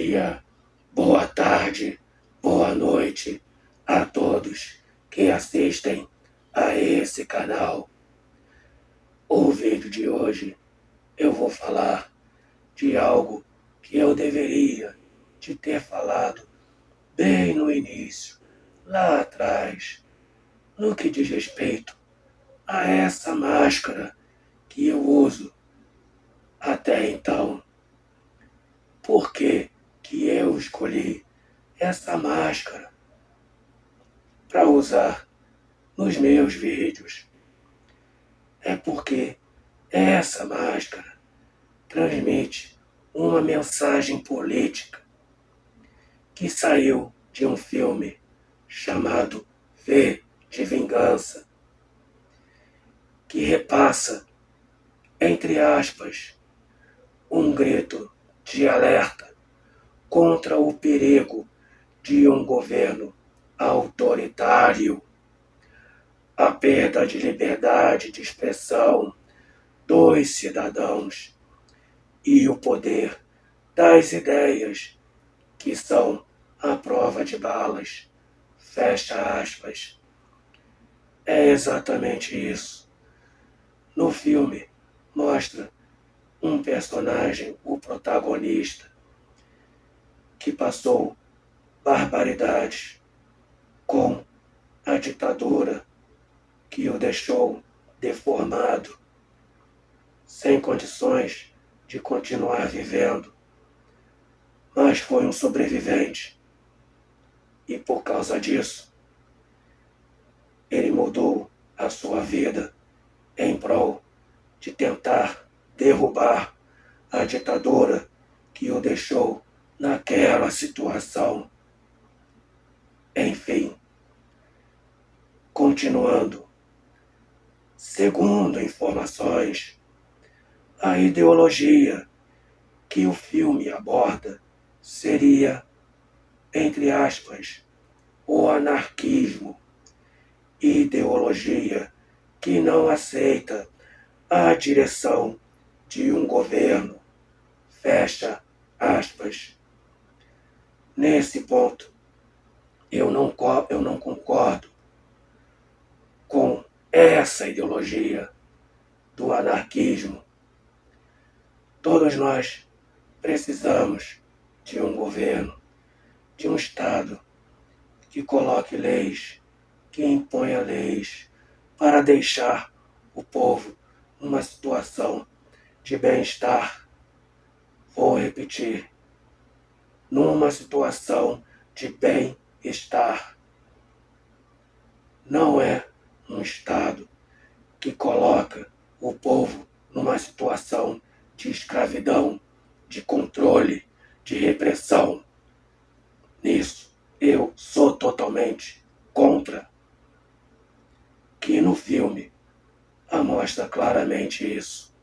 dia, boa tarde, boa noite a todos que assistem a esse canal. O vídeo de hoje eu vou falar de algo que eu deveria te ter falado bem no início, lá atrás, no que diz respeito a essa máscara que eu uso até então. Por que que eu escolhi essa máscara para usar nos meus vídeos? É porque essa máscara transmite uma mensagem política que saiu de um filme chamado V de Vingança, que repassa, entre aspas, um grito de alerta contra o perigo de um governo autoritário, a perda de liberdade de expressão dos cidadãos e o poder das ideias que são à prova de balas. Fecha aspas. É exatamente isso. No filme, mostra um personagem, o protagonista, que passou barbaridades com a ditadura que o deixou deformado, sem condições de continuar vivendo, mas foi um sobrevivente. E por causa disso, ele mudou a sua vida em prol de tentar derrubar a ditadura que o deixou naquela situação. Enfim, continuando, segundo informações, a ideologia que o filme aborda seria, entre aspas, o anarquismo, ideologia que não aceita a direção de um governo. Fecha aspas. Nesse ponto, eu não concordo com essa ideologia do anarquismo. Todos nós precisamos de um governo, de um Estado que coloque leis, que imponha leis para deixar o povo numa situação de bem-estar. Vou repetir, numa situação de bem-estar. Não é um Estado que coloca o povo numa situação de escravidão, de controle, de repressão. Nisso eu sou totalmente contra. Que no filme mostra claramente isso.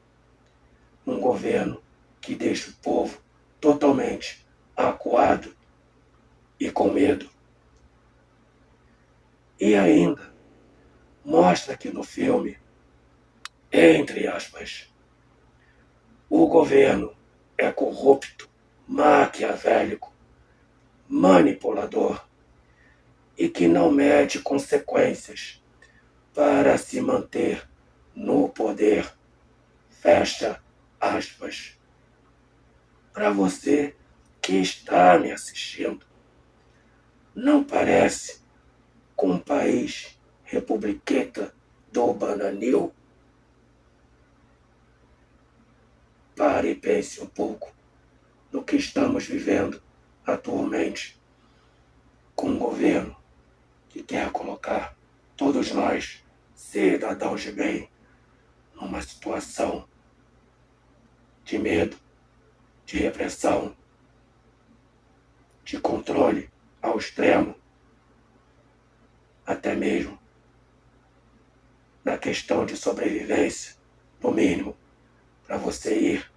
Um governo que deixa o povo totalmente acuado e com medo. E ainda mostra que no filme, entre aspas, o governo é corrupto, maquiavélico, manipulador e que não mede consequências para se manter no poder. Fecha aspas. Para você que está me assistindo, não parece com um país republiqueta do Bananil? Pare e pense um pouco no que estamos vivendo atualmente, com um governo que quer colocar todos nós, cidadãos de bem, numa situação de medo, de repressão, de controle ao extremo, até mesmo na questão de sobrevivência, no mínimo, para você ir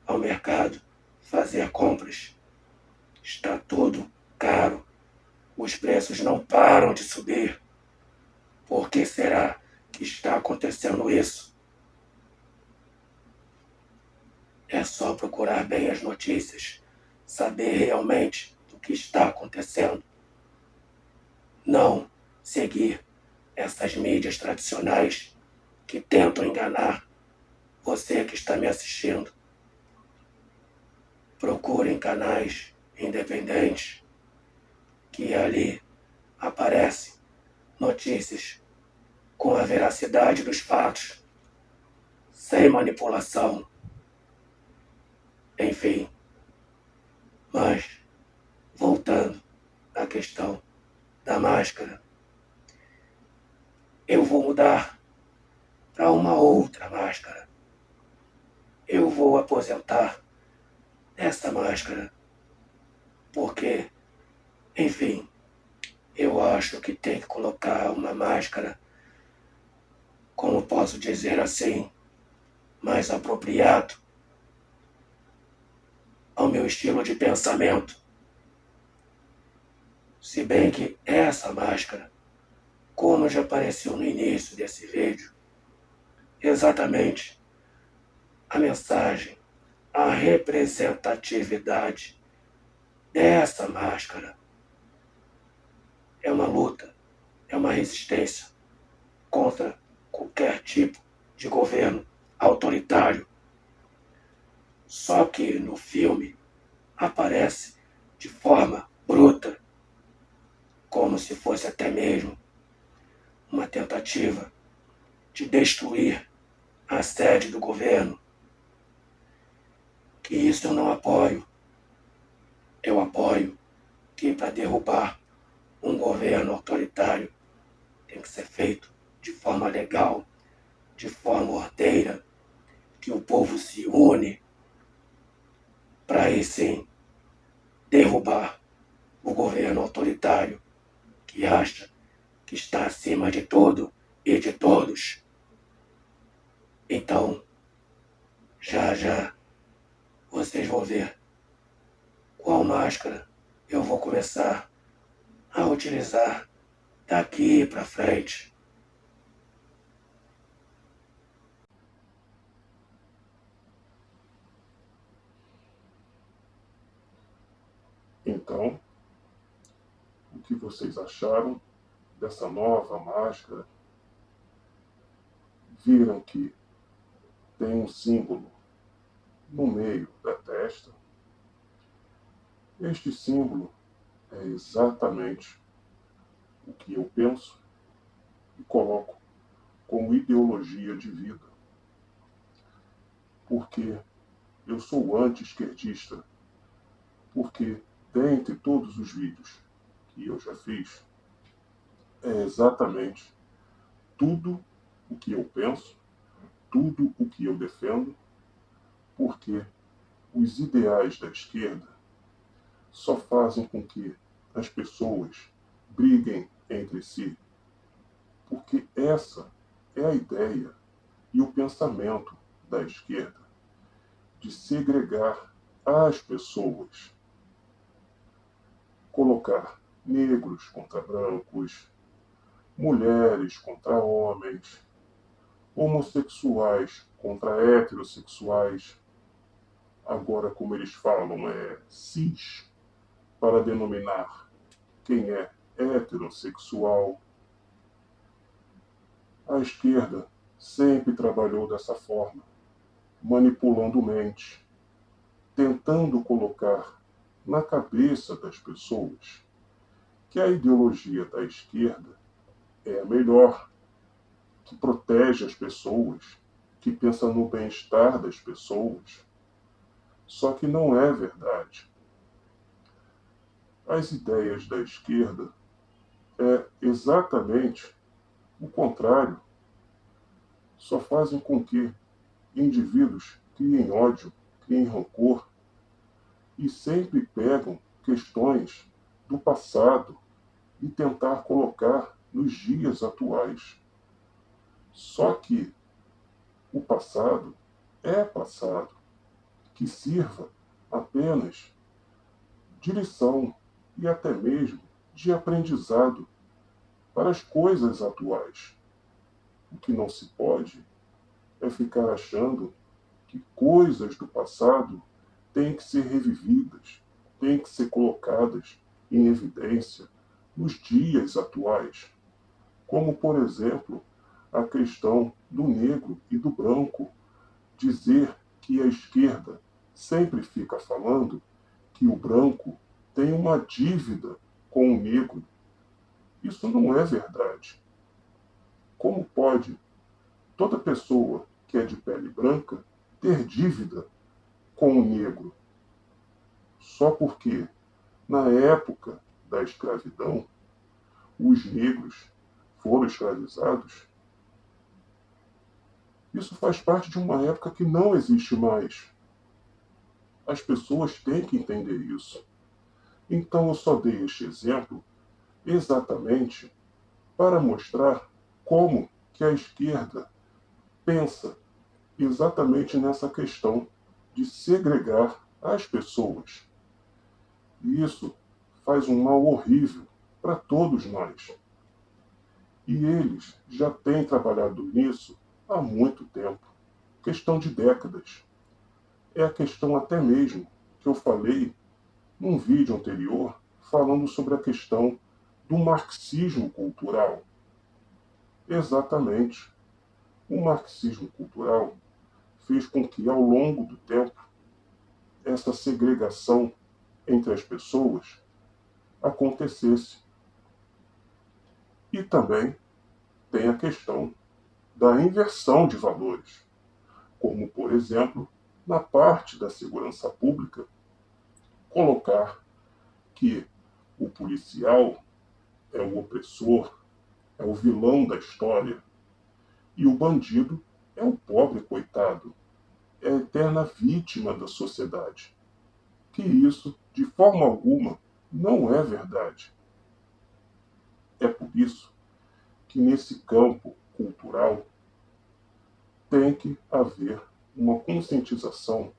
ao mercado fazer compras. Está tudo caro, os preços não param de subir. Por que será que está acontecendo isso? É só procurar bem as notícias. saber realmente do que está acontecendo. Não seguir essas mídias tradicionais que tentam enganar você que está me assistindo. Procurem canais independentes que ali aparecem notícias com a veracidade dos fatos, sem manipulação. Enfim, mas voltando à questão da máscara, eu vou mudar para uma outra máscara. Eu vou aposentar essa máscara porque, enfim, eu acho que tem que colocar uma máscara, como posso dizer assim, mais apropriado ao meu estilo de pensamento. Se bem que essa máscara, como já apareceu no início desse vídeo, exatamente a mensagem, a representatividade dessa máscara é uma luta, é uma resistência contra qualquer tipo de governo autoritário. Só que no filme aparece de forma bruta, como se fosse até mesmo uma tentativa de destruir a sede do governo. Que isso eu não apoio. Eu apoio que para derrubar um governo autoritário tem que ser feito de forma legal, de forma ordeira, que o povo se une para aí sim derrubar o governo autoritário que acha que está acima de tudo e de todos. Então, já já vocês vão ver qual máscara eu vou começar a utilizar daqui para frente. Então, o que vocês acharam dessa nova máscara? Viram que tem um símbolo no meio da testa? Este símbolo é exatamente o que eu penso e coloco como ideologia de vida. Porque eu sou anti-esquerdista. Porque, dentre todos os vídeos que eu já fiz, é exatamente tudo o que eu penso, tudo o que eu defendo, porque os ideais da esquerda só fazem com que as pessoas briguem entre si, porque essa é a ideia e o pensamento da esquerda, de segregar as pessoas, colocar negros contra brancos, mulheres contra homens, homossexuais contra heterossexuais. Agora, como eles falam, é cis, para denominar quem é heterossexual. A esquerda sempre trabalhou dessa forma, manipulando mente, tentando colocar na cabeça das pessoas que a ideologia da esquerda é a melhor, que protege as pessoas, que pensa no bem-estar das pessoas. Só que não é verdade. As ideias da esquerda é exatamente o contrário. Só fazem com que indivíduos criem ódio, criem rancor e sempre pegam questões do passado e tentar colocar nos dias atuais. Só que o passado é passado, que sirva apenas de lição e até mesmo de aprendizado para as coisas atuais. O que não se pode é ficar achando que coisas do passado têm que ser revividas, têm que ser colocadas em evidência nos dias atuais, como, por exemplo, a questão do negro e do branco, dizer que a esquerda sempre fica falando que o branco tem uma dívida com o negro. Isso não é verdade. Como pode toda pessoa que é de pele branca ter dívida com o negro? Só porque, na época da escravidão, os negros foram escravizados? Isso faz parte de uma época que não existe mais. As pessoas têm que entender isso. Então eu só dei este exemplo exatamente para mostrar como que a esquerda pensa exatamente nessa questão de segregar as pessoas. E isso faz um mal horrível para todos nós. E eles já têm trabalhado nisso há muito tempo, questão de décadas. É a questão até mesmo que eu falei num vídeo anterior falando sobre a questão do marxismo cultural. Exatamente. O marxismo cultural fez com que, ao longo do tempo, essa segregação entre as pessoas acontecesse. E também tem a questão da inversão de valores, como, por exemplo, na parte da segurança pública, colocar que o policial é o opressor, é o vilão da história, e o bandido é o pobre coitado, é a eterna vítima da sociedade. Que isso, de forma alguma, não é verdade. É por isso que nesse campo cultural tem que haver uma conscientização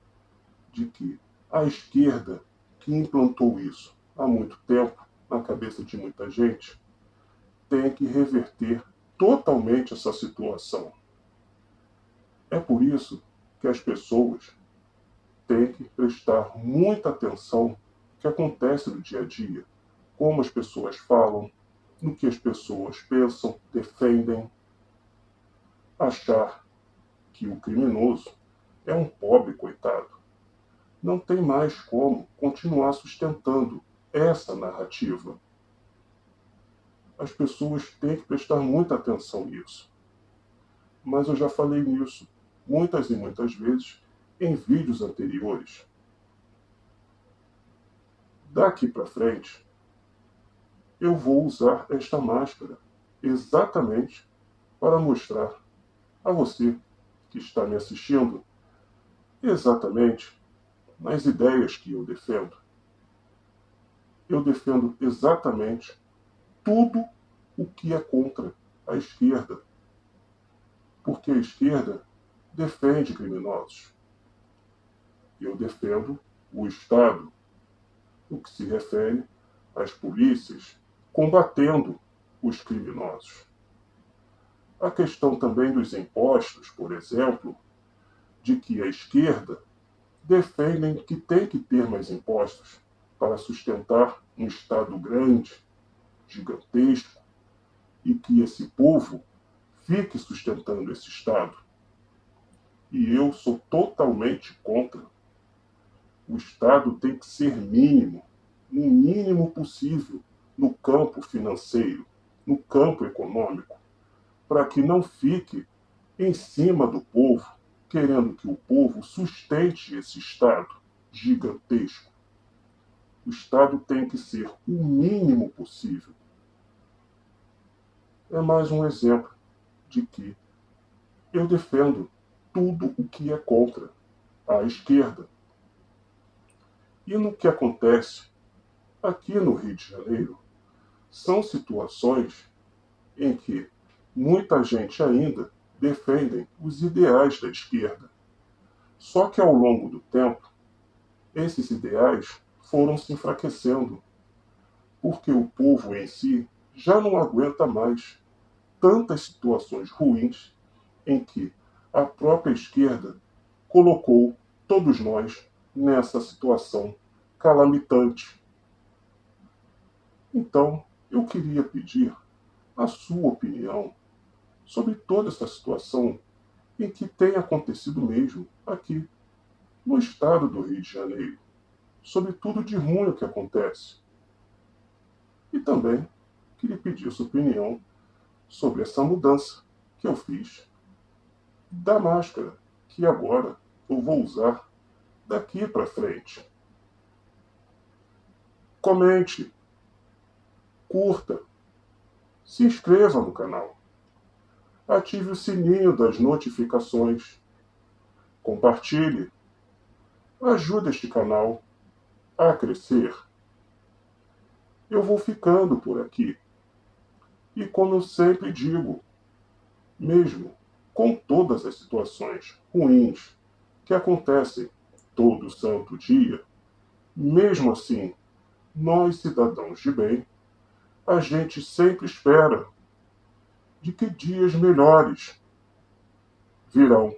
de que a esquerda, que implantou isso há muito tempo na cabeça de muita gente, tem que reverter totalmente essa situação. É por isso que as pessoas têm que prestar muita atenção no que acontece no dia a dia, como as pessoas falam, no que as pessoas pensam, defendem. Achar que o criminoso é um pobre coitado. Não tem mais como continuar sustentando essa narrativa. As pessoas têm que prestar muita atenção nisso. Mas eu já falei nisso muitas e muitas vezes em vídeos anteriores. Daqui para frente, eu vou usar esta máscara exatamente para mostrar a você que está me assistindo exatamente nas ideias que eu defendo. Eu defendo exatamente tudo o que é contra a esquerda, porque a esquerda defende criminosos. Eu defendo o Estado, no que se refere às polícias, combatendo os criminosos. A questão também dos impostos, por exemplo, de que a esquerda defendem que tem que ter mais impostos para sustentar um Estado grande, gigantesco, e que esse povo fique sustentando esse Estado. E eu sou totalmente contra. O Estado tem que ser mínimo, o mínimo possível, no campo financeiro, no campo econômico, para que não fique em cima do povo, querendo que o povo sustente esse Estado gigantesco. O Estado tem que ser o mínimo possível. É mais um exemplo de que eu defendo tudo o que é contra a esquerda. E no que acontece aqui no Rio de Janeiro, são situações em que muita gente ainda defende os ideais da esquerda. Só que ao longo do tempo, esses ideais foram se enfraquecendo, porque o povo em si já não aguenta mais tantas situações ruins em que a própria esquerda colocou todos nós nessa situação calamitante. Então, eu queria pedir a sua opinião sobre toda essa situação em que tem acontecido mesmo aqui no estado do Rio de Janeiro, sobre tudo de ruim o que acontece. E também queria pedir a sua opinião sobre essa mudança que eu fiz da máscara, que agora eu vou usar daqui para frente. Comente, curta, se inscreva no canal, ative o sininho das notificações, compartilhe, ajude este canal a crescer. Eu vou ficando por aqui. E como eu sempre digo, mesmo com todas as situações ruins que acontecem todo santo dia, mesmo assim, nós cidadãos de bem, a gente sempre espera de que dias melhores virão.